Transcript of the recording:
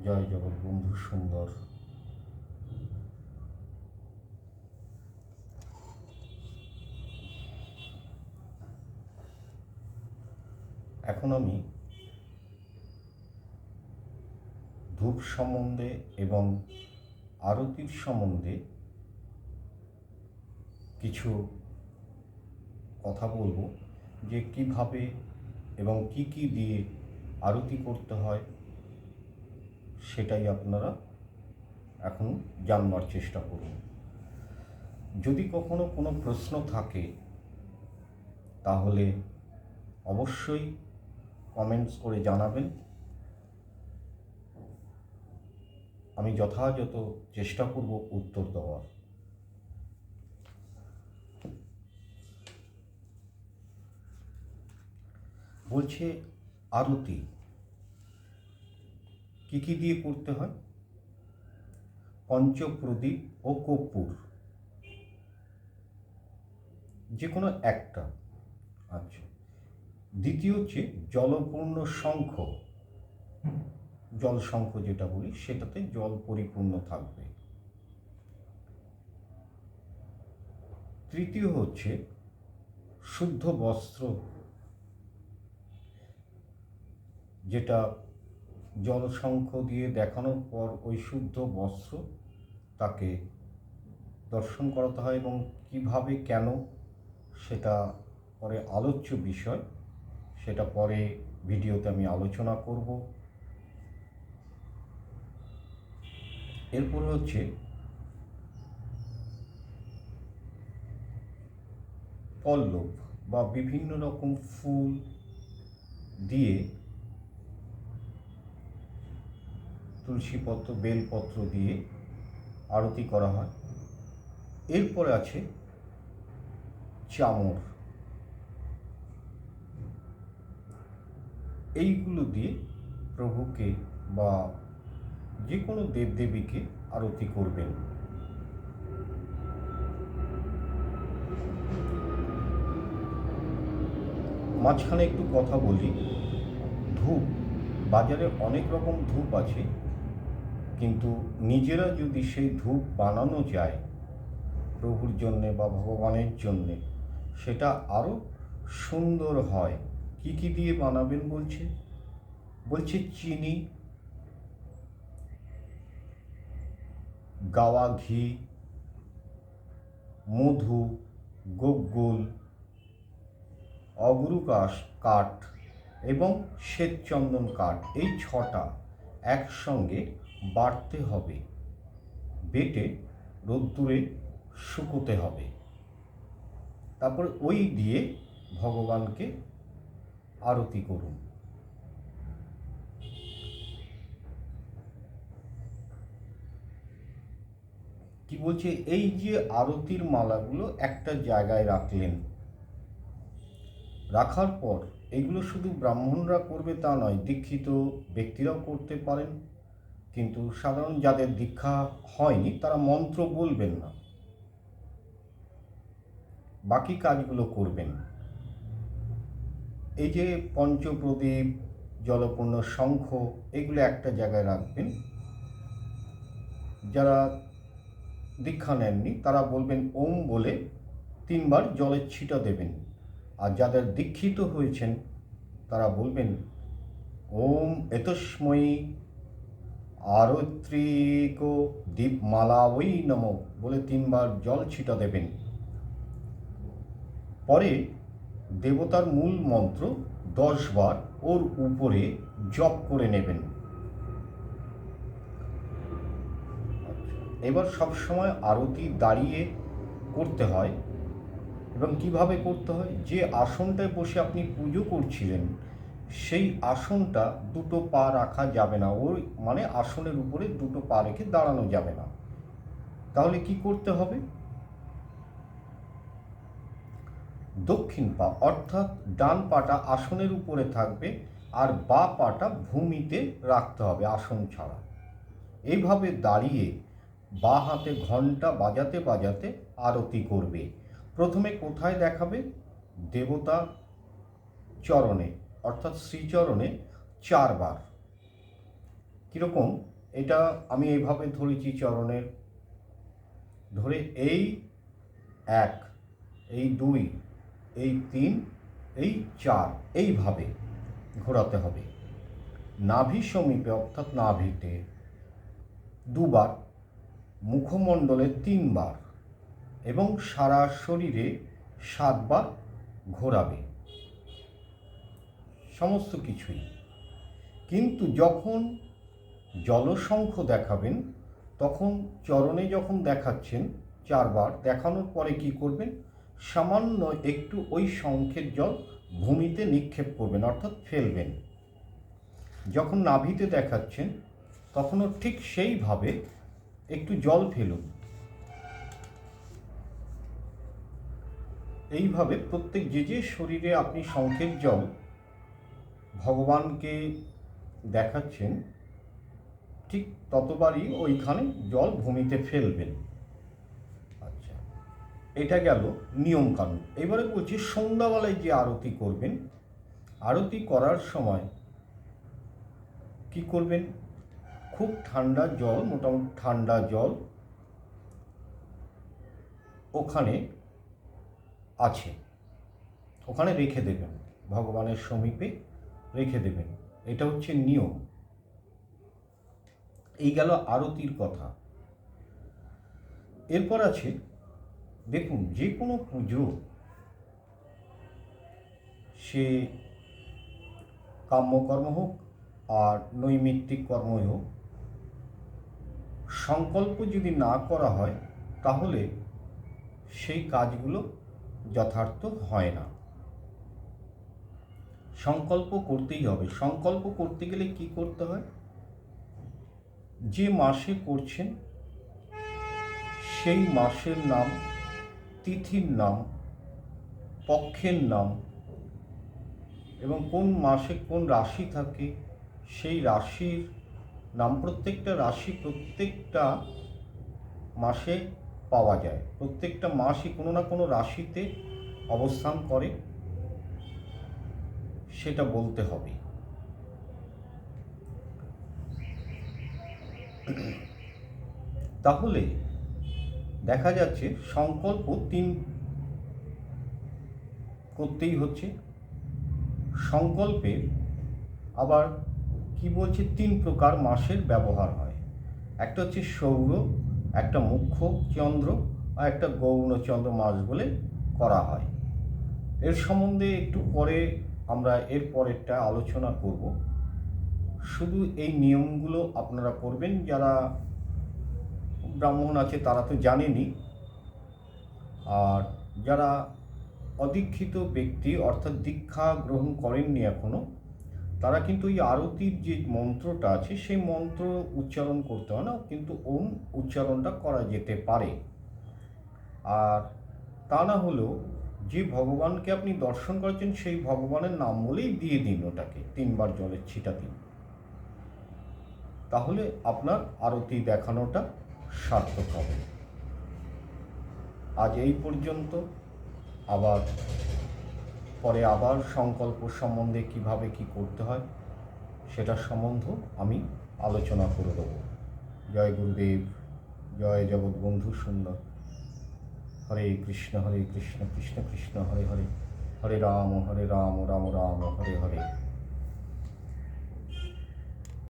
জয় জগৎ বন্ধু সুন্দর। এখন আমি ধূপ সম্বন্ধে এবং আরতির সম্বন্ধে কিছু কথা বলবো, যে কিভাবে এবং কি কি দিয়ে আরতি করতে হয় সেটাই আপনারা এখন জানবার চেষ্টা করুন। যদি কখনো কোনো প্রশ্ন থাকে তাহলে অবশ্যই কমেন্টস করে জানাবেন। আমি যথাযথ চেষ্টা করব উত্তর দেওয়ার। বলছে আরতি কি কি দিয়ে করতে হয়? পঞ্চপ্রদীপ ও কর্পূর, যে কোনো একটা। আচ্ছা, দ্বিতীয় হচ্ছে জলপূর্ণ শঙ্খ, জল শঙ্খ যেটা বলি সেটাতে জল পরিপূর্ণ থাকবে। তৃতীয় হচ্ছে শুদ্ধ বস্ত্র, যেটা জল শঙ্খ দিয়ে দেখানোর পর ওই শুদ্ধ বস্ত্র তাকে দর্শন করাতে হয়, এবং কিভাবে কেন সেটা পরে আলোচ্য বিষয়, সেটা পরে ভিডিওতে আমি আলোচনা করব। এরপরে হচ্ছে পল্লব বা বিভিন্ন রকম ফুল দিয়ে, তুলসীপত্র বেলপত্র দিয়ে আরতি করা হয়। এরপরে আছে চামর, এইগুলো দিয়ে প্রভুকে বা যে কোনো দেবদেবীকে আরতি করবেন। মাঝখানে একটু কথা বলি। ধূপ, বাজারে অনেক রকম ধূপ আছে, কিন্তু নিজেরা যদি সেই ধূপ বানানো যায় প্রভুর জন্যে বা ভগবানের জন্যে, সেটা আরও সুন্দর হয়। কি কি দিয়ে বানাবেন বলছে চিনি, গাওয়া ঘি, মধু, গোগোল, অগুরু কাঠ এবং শ্বেতচন্দন কাঠ, এই ছটা একসঙ্গে বাটতে হবে, বেটে রোদ্দুরে শুকোতে হবে। তারপর ওই দিয়ে ভগবানকে আরতি করুন। কি বলছে, এই যে আরতির মালাগুলো একটা জায়গায় রাখলেন, রাখার পর এগুলো শুধু ব্রাহ্মণরা করবে তা নয়, দীক্ষিত ব্যক্তিরাও করতে পারেন, কিন্তু সাধারণ যাদের দীক্ষা হয়নি তারা মন্ত্র বলবেন না, বাকি কাজগুলো করবেন। এই যে পঞ্চপ্রদীপ, জলপূর্ণ শঙ্খ, এগুলো একটা জায়গায় রাখবেন। যারা দীক্ষা নেননি তারা বলবেন ওম বলে 3 বার জলের ছিটা দেবেন, আর যাদের দীক্ষিত হয়েছেন তারা বলবেন ওম এতস্ময়ী আরত্রিক দীপমালাবৈ নমঃ বলে 3 বার জল ছিটা দেবেন। পরে দেবতার মূল মন্ত্র 10 বার ওর উপরে জপ করে নেবেন। এবার সবসময় আরতি দাঁড়িয়ে করতে হয়, এবং কিভাবে করতে হয়, যে আসনটায় বসে আপনি পুজো করছিলেন সেই আসনটা দুটো পা রাখা যাবে না, ওই মানে আসনের উপরে দুটো পা রেখে দাঁড়ানো যাবে না। তাহলে কি করতে হবে, দক্ষিণ পা অর্থাৎ ডান পাটা আসনের উপরে থাকবে, আর বাঁ পাটা ভূমিতে রাখতে হবে আসন ছাড়া। এইভাবে দাঁড়িয়ে বাঁ হাতে ঘণ্টা বাজাতে বাজাতে আরতি করবে। প্রথমে কোথায় দেখাবে, দেবতা চরণে অর্থাৎ শ্রীচরণে 4 বার। কীরকম, এটা আমি এইভাবে ধরেছি চরণের, ধরে এই 1, এই 2, এই 3, এই 4 এইভাবে ঘোরাতে হবে। নাভি সমীপে অর্থাৎ নাভিতে 2 বার, মুখমণ্ডলে 3 বার এবং সারা শরীরে 7 বার ঘোরাবে সমস্ত কিছুই। কিন্তু যখন জলশঙ্খ দেখাবেন তখন চরণে যখন দেখাচ্ছেন 4 বার দেখানোর পরে কি করবেন, সামান্য একটু ওই শঙ্খের জল ভূমিতে নিক্ষেপ করবেন অর্থাৎ ফেলবেন। যখন নাভিতে দেখাচ্ছেন তখনও ঠিক সেইভাবে একটু জল ফেলুন। এইভাবে প্রত্যেক যে শরীরে আপনি শঙ্খের জল ভগবানকে দেখাচ্ছেন ঠিক ততবারই ওইখানে জল ভূমিতে ফেলবেন। আচ্ছা, এটা গেল নিয়মকানুন। এবারে বলছি সন্ধ্যাবেলায় যে আরতি করবেন, আরতি করার সময় কি করবেন, খুব ঠান্ডা জল, মোটামুটি ঠান্ডা জল ওখানে আছে, ওখানে রেখে দেবেন, ভগবানের সমীপে রেখে দেবেন। এটা হচ্ছে নিয়ম। এই গেল আরতির কথা। এরপর আছে, দেখুন যে কোনো পুজো, সে কাম্যকর্ম হোক আর নৈমিত্তিক কর্মই হোক, সংকল্প যদি না করা হয় তাহলে সেই কাজগুলো যথার্থ হয় না। সংকল্প করতেই হবে। সংকল্প করতে গেলে কি করতে হয়, যে মাসে করছেন সেই মাসের নাম, তিথির নাম, পক্ষের নাম এবং কোন মাসে কোন রাশি থাকে সেই রাশির নাম। প্রত্যেকটা রাশি প্রত্যেকটা মাসে পাওয়া যায়, প্রত্যেকটা মাসই কোনো না কোনো রাশিতে অবস্থান করে, সেটা বলতে হবে। তাহলে দেখা যাচ্ছে সংকল্প 3 করতেই হচ্ছে। সংকল্পের আবার কি বলছে, 3 প্রকার মাসের ব্যবহার হয়। একটা হচ্ছে সৌর, একটা মুখ্য চন্দ্র আর একটা গৌণ চন্দ্র মাস বলে করা হয়। এর সম্বন্ধে একটু পরে আমরা এর পরেরটা আলোচনা করব। শুধু এই নিয়মগুলো আপনারা করবেন, যারা ব্রাহ্মণ আছে তারা তো জানেনই, আর যারা অদীক্ষিত ব্যক্তি অর্থাৎ দীক্ষা গ্রহণ করেননি এখনো, তারা কিন্তু এই আরতির যে মন্ত্রটা আছে সেই মন্ত্র উচ্চারণ করতে হয় না, কিন্তু ওম উচ্চারণটা করা যেতে পারে। আর তা না হলেও যে ভগবানকে আপনি দর্শন করেছেন সেই ভগবানের নাম বলেই দিয়ে দিন, ওটাকে 3 বার জলের ছিটা দিন, তাহলে আপনার আরতি দেখানোটা সার্থক হবে। আজ এই পর্যন্ত। আবার পরে আবার সংকল্প সম্বন্ধে কিভাবে কি করতে হয় সেটা সম্বন্ধে আমি আলোচনা করে দেব। জয় গুরুদেব, জয় জগৎবন্ধু সুন্দর। হরে কৃষ্ণ কৃষ্ণ কৃষ্ণ হরে হরে, হরে রাম রাম রাম হরে হরে।